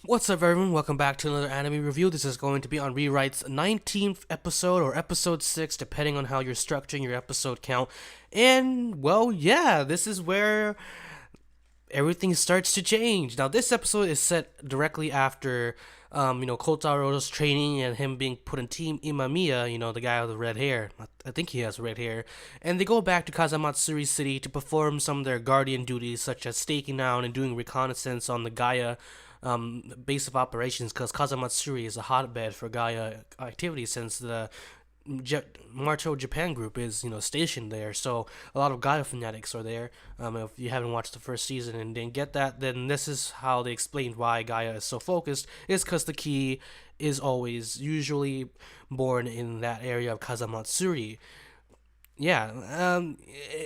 What's up, everyone? Welcome back to another anime review. This is going to be on Rewrite's 19th episode or episode 6, depending on how you're structuring your episode count. And, well, yeah, this is where everything starts to change. Now, this episode is set directly after, Kotaro's training and him being put in Team Imamiya, the guy with the red hair. I think he has red hair. And they go back to Kazamatsuri City to perform some of their guardian duties, such as staking down and doing reconnaissance on the Gaia base of operations, because Kazamatsuri is a hotbed for Gaia activity since the Marto Japan group is stationed there. So a lot of Gaia fanatics are there. If you haven't watched the first season and didn't get that, then this is how they explained why Gaia is so focused. Is because the key is always usually born in that area of Kazamatsuri. Yeah,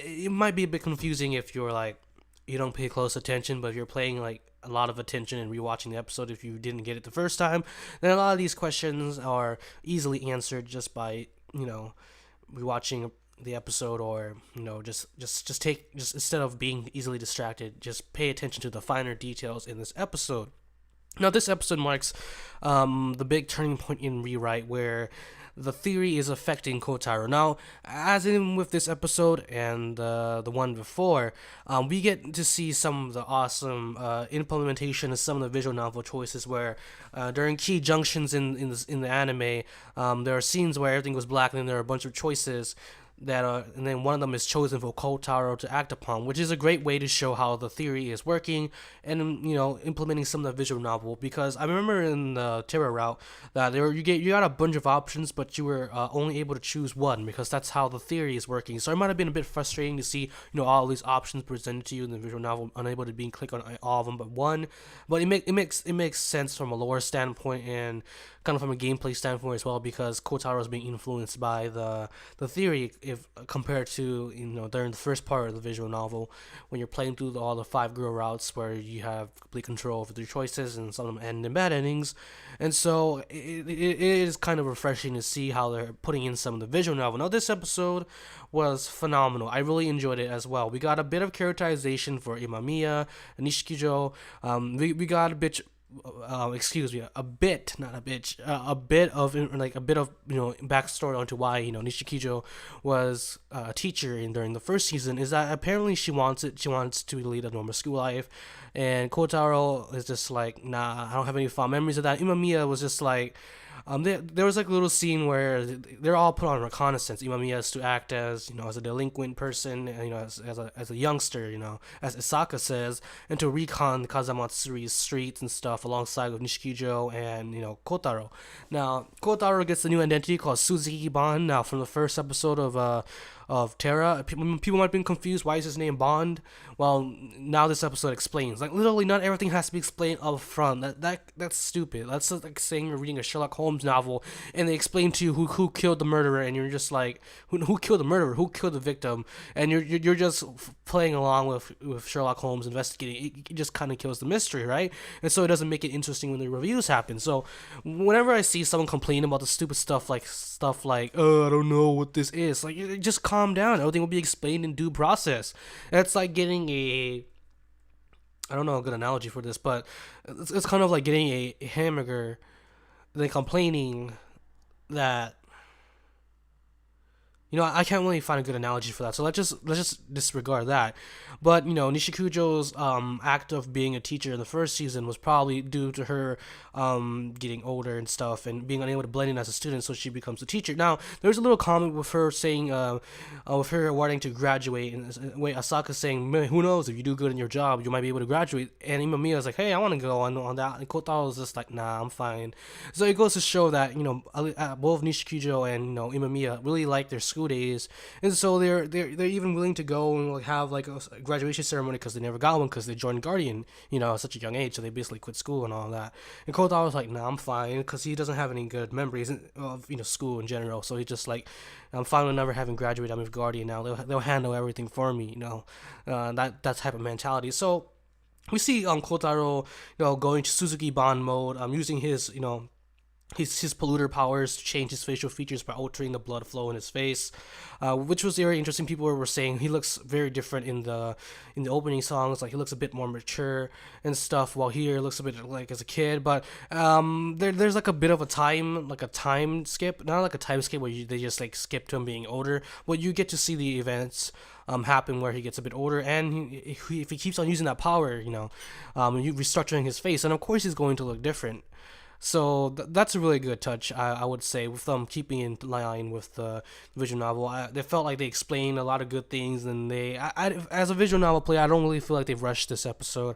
it might be a bit confusing if you're like you don't pay close attention, but if you're paying like a lot of attention and rewatching the episode if you didn't get it the first time, then a lot of these questions are easily answered just by rewatching the episode, or just instead of being easily distracted, just pay attention to the finer details in this episode. Now, this episode marks the big turning point in Rewrite where the theory is affecting Kotaro. Now, as in with this episode and the one before, we get to see some of the awesome implementation of some of the visual novel choices where during key junctions in the anime, there are scenes where everything was black and then there are a bunch of choices that and then one of them is chosen for Kotaro to act upon, which is a great way to show how the theory is working and implementing some of the visual novel. Because I remember in the Terra route that you got a bunch of options, but you were only able to choose one because that's how the theory is working. So it might have been a bit frustrating to see all these options presented to you in the visual novel, unable to click on all of them but one. But it makes sense from a lore standpoint and kind of from a gameplay standpoint as well, because Kotaro is being influenced by the theory if compared to during the first part of the visual novel when you're playing through all the 5 girl routes where you have complete control over your choices and some of them end in bad endings. And so it is kind of refreshing to see how they're putting in some of the visual novel. Now, this episode was phenomenal. I really enjoyed it as well. We got a bit of characterization for Imamiya and Nishikijo. We got a bit a bit, not a bitch, a bit of backstory onto why Nishikijo was a teacher during the first season. Is that apparently she wants to lead a normal school life, and Kotaro is just like, nah, I don't have any fond memories of that. Imamiya was just like, there was like a little scene where they're all put on reconnaissance. Imamiya is to act as as a delinquent person, as a youngster, as Isaka says, and to recon Kazamatsuri's streets and stuff alongside with Nishikijo and Kotaro. Now, Kotaro gets a new identity called Suzuki Bond. Now, from the first episode of Terra, people might have been confused. Why is his name Bond? Well, now this episode explains. Like, literally, not everything has to be explained up front. That's stupid. That's like saying you're reading a Sherlock Holmes novel and they explain to you who killed the murderer, and you're just like, who killed the murderer? Who killed the victim? And you're just playing along with Sherlock Holmes investigating. It just kind of kills the mystery, right? And so it doesn't make it interesting when the reviews happen. So whenever I see someone complain about the stupid stuff like oh, I don't know what this is, like, just calm down. Everything will be explained in due process. It's like getting I don't know a good analogy for this, but it's kind of like getting a hamburger, then complaining that I can't really find a good analogy for that. So let's just disregard that. But Nishikujo's act of being a teacher in the first season was probably due to her getting older and stuff and being unable to blend in as a student, so she becomes a teacher. Now, there's a little comment with her saying, with her wanting to graduate, and wait, Asaka saying, who knows, if you do good in your job, you might be able to graduate. And Imamiya is like, hey, I want to go on that. And Kotaro is just like, nah, I'm fine. So it goes to show that both Nishikijo and Imamiya really like their school days, and so they're even willing to go and have like a graduation ceremony because they never got one because they joined Guardian at such a young age, so they basically quit school and all that. And Kotaro was like, nah, I'm fine, because he doesn't have any good memories of school in general, so he's just like, I'm fine with never having graduated. I'm with Guardian now. They'll handle everything for me, that type of mentality. So we see Kotaro going to Suzuki Bond mode, using his his polluter powers to change his facial features by altering the blood flow in his face, which was very interesting. People were saying he looks very different in the opening songs. Like he looks a bit more mature and stuff, while here looks a bit like as a kid. But there's like a bit of a time skip, not like a time skip where they just like skip to him being older, but you get to see the events happen where he gets a bit older, and if he keeps on using that power, you restructuring his face, and of course he's going to look different. So that's a really good touch, I would say, with them keeping in line with the visual novel. They felt like they explained a lot of good things, and as a visual novel player, I don't really feel like they've rushed this episode.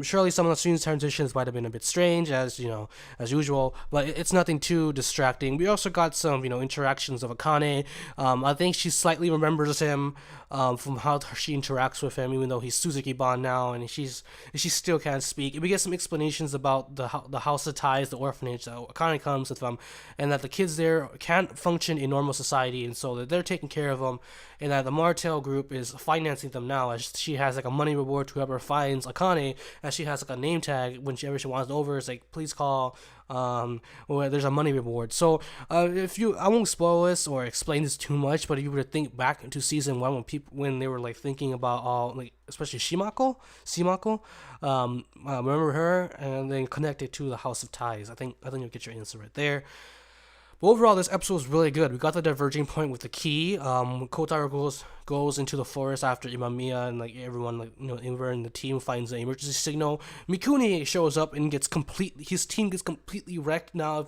Surely some of the students' transitions might have been a bit strange, as usual, but it's nothing too distracting. We also got some, interactions of Akane. I think she slightly remembers him from how she interacts with him, even though he's Suzuki Bond now, and she still can't speak. We get some explanations about the House of Ties, the orphanage that Akane comes with them, and that the kids there can't function in normal society, and so that they're taking care of them, and that the Martell group is financing them now, as she has like a money reward to whoever finds Akane, as she has like a name tag whenever she wants over. It's like, please call. Or there's a money reward. So I won't spoil this or explain this too much, but if you were to think back into season 1, when they were like thinking about all, like, especially Shimako, remember her, and then connect it to the House of Ties. I think you'll get your answer right there. But overall, this episode was really good. We got the diverging point with the key. Kotaro goes into the forest after Imamiya and like everyone, like, everyone in the team finds the emergency signal. Mikuni shows up and his team gets completely wrecked. Now,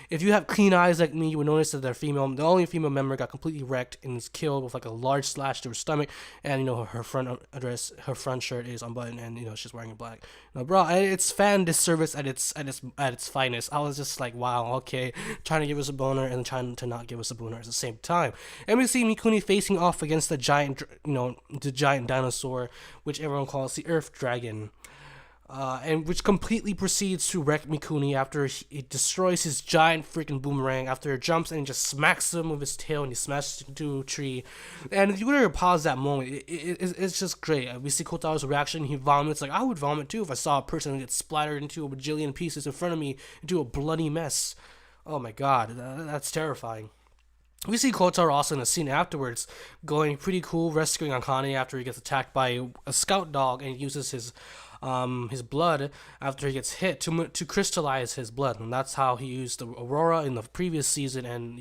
if you have clean eyes like me, you would notice that the only female member got completely wrecked and is killed with like a large slash to her stomach, and her front shirt is unbuttoned, and she's wearing black. Now, bro, it's fan disservice at its finest. I was just like, wow, okay, trying to give us a boner and trying to not give us a boner at the same time. And we see Mikuni facing off against the giant dinosaur, which everyone calls the Earth Dragon, and which completely proceeds to wreck Mikuni after it destroys his giant freaking boomerang, after it jumps and just smacks him with his tail, and he smashes into a tree. And if you were to pause that moment, it's just great. We see Kotaro's reaction. He vomits. Like, I would vomit too if I saw a person get splattered into a bajillion pieces in front of me, into a bloody mess. Oh my god, that's terrifying. We see Kotaro also in a scene afterwards, going pretty cool, rescuing Akane after he gets attacked by a scout dog, and uses his blood after he gets hit to crystallize his blood, and that's how he used the Aurora in the previous season, and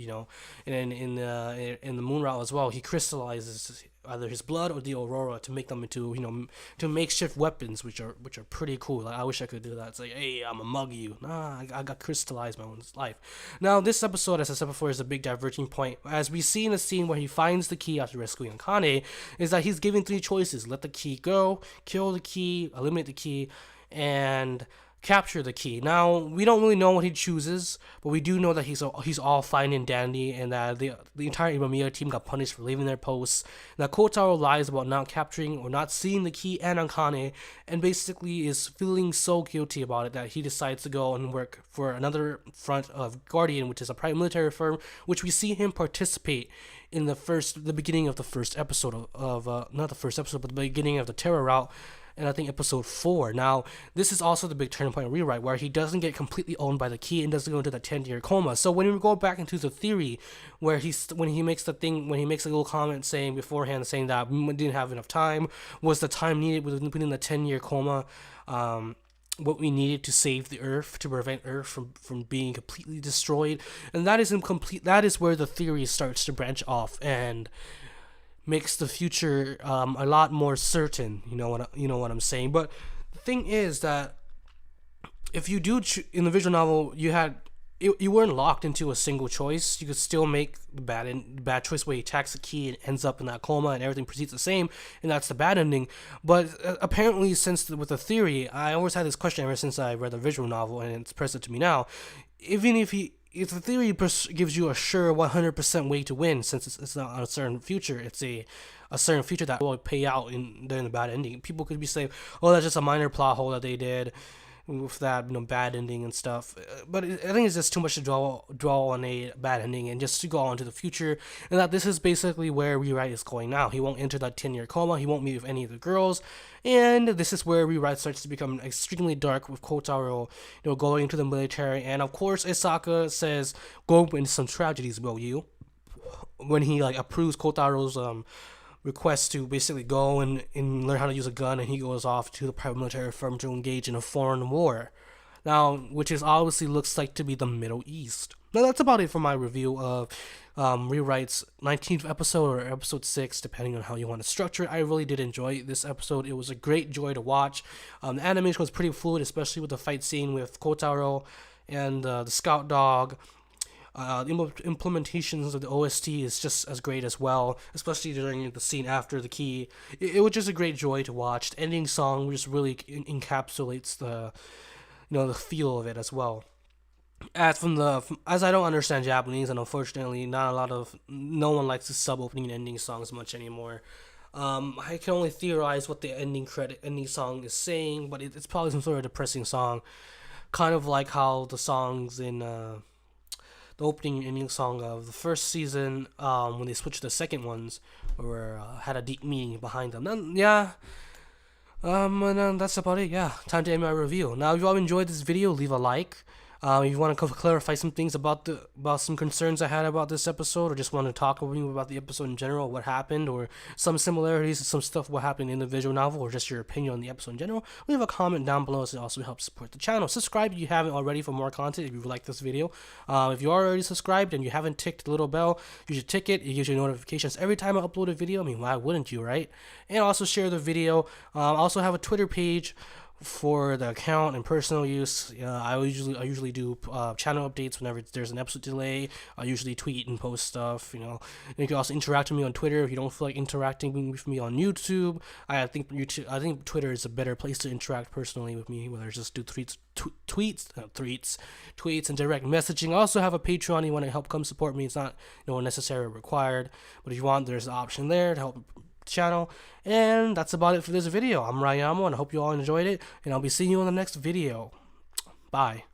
in the Moon Route as well. He crystallizes either his blood or the Aurora to make them into to makeshift weapons, which are pretty cool. Like, I wish I could do that. It's like, hey, I'm a mug you. Nah, I got crystallized my own life. Now, this episode, as I said before, is a big diverging point. As we see in the scene where he finds the key after rescuing Akane, is that he's given 3 choices: let the key go, kill the key, eliminate the key, and capture the key. Now, we don't really know what he chooses, but we do know that he's all fine and dandy, and that the entire Imamiya team got punished for leaving their posts. Now, Kotaro lies about not capturing or not seeing the key and Akane, and basically is feeling so guilty about it that he decides to go and work for another front of Guardian, which is a private military firm, which we see him participate in the beginning of the first episode of not the first episode, but the beginning of the Terror Route, and I think episode 4. Now, this is also the big turning point rewrite, where he doesn't get completely owned by the key and doesn't go into the 10-year coma. So when we go back into the theory, where when he makes a little comment saying beforehand, saying that we didn't have enough time, was the time needed within the 10-year coma, what we needed to save the Earth, to prevent Earth from being completely destroyed, and that is where the theory starts to branch off and makes the future a lot more certain. You know what I'm saying. But the thing is that if you do in the visual novel, you weren't locked into a single choice. You could still make the bad choice where he attacks the key and ends up in that coma, and everything proceeds the same, and that's the bad ending. But apparently, with the theory, I always had this question ever since I read the visual novel, and it's present to me now. Even if the theory gives you a sure 100% way to win, since it's not a certain future, it's a certain future that will pay out during the bad ending. People could be saying, oh, that's just a minor plot hole that they did. with that bad ending and stuff. But I think it's just too much to draw on a bad ending and just to go on to the future, and that this is basically where Rewrite is going now. He won't enter that 10-year coma. He won't meet with any of the girls, and this is where Rewrite starts to become extremely dark with Kotaro, going into the military, and of course Isaka says, "Go into some tragedies, will you?" When he approves Kotaro's request to basically go and learn how to use a gun, and he goes off to the private military firm to engage in a foreign war. Now, which is obviously looks like to be the Middle East. Now, that's about it for my review of Rewrite's 19th episode, or episode 6, depending on how you want to structure it. I really did enjoy this episode. It was a great joy to watch. The animation was pretty fluid, especially with the fight scene with Kotaro and the scout dog. The implementations of the OST is just as great as well, especially during the scene after the key. It was just a great joy to watch. The ending song just really encapsulates the feel of it as well. As I don't understand Japanese, and unfortunately no one likes to sub opening and ending songs much anymore. I can only theorize what the ending song is saying, but it's probably some sort of depressing song, kind of like how the songs in the opening and ending song of the first season, when they switched to the second ones, had a deep meaning behind them. Then, yeah. And that's about it. Yeah, time to end my review. Now, if you all enjoyed this video, leave a like. If you want to clarify some things about some concerns I had about this episode, or just want to talk with me about the episode in general, what happened, or some similarities to some stuff what happened in the visual novel, or just your opinion on the episode in general, leave a comment down below, as it also helps support the channel. Subscribe if you haven't already for more content if you like this video. If you are already subscribed and you haven't ticked the little bell, you should tick it. It gives you notifications every time I upload a video. I mean, why wouldn't you, right? And also share the video. I also have a Twitter page for the account and personal use. I usually do channel updates whenever there's an episode delay. I usually tweet and post stuff. And you can also interact with me on Twitter if you don't feel like interacting with me on YouTube. I think Twitter is a better place to interact personally with me, whether it's just do tweets and direct messaging. I also have a Patreon. You want to help come support me. It's not necessary or required, but if you want, there's an option there to help channel. And that's about it for this video. I'm Ryamo, and I hope you all enjoyed it, and I'll be seeing you in the next video. Bye.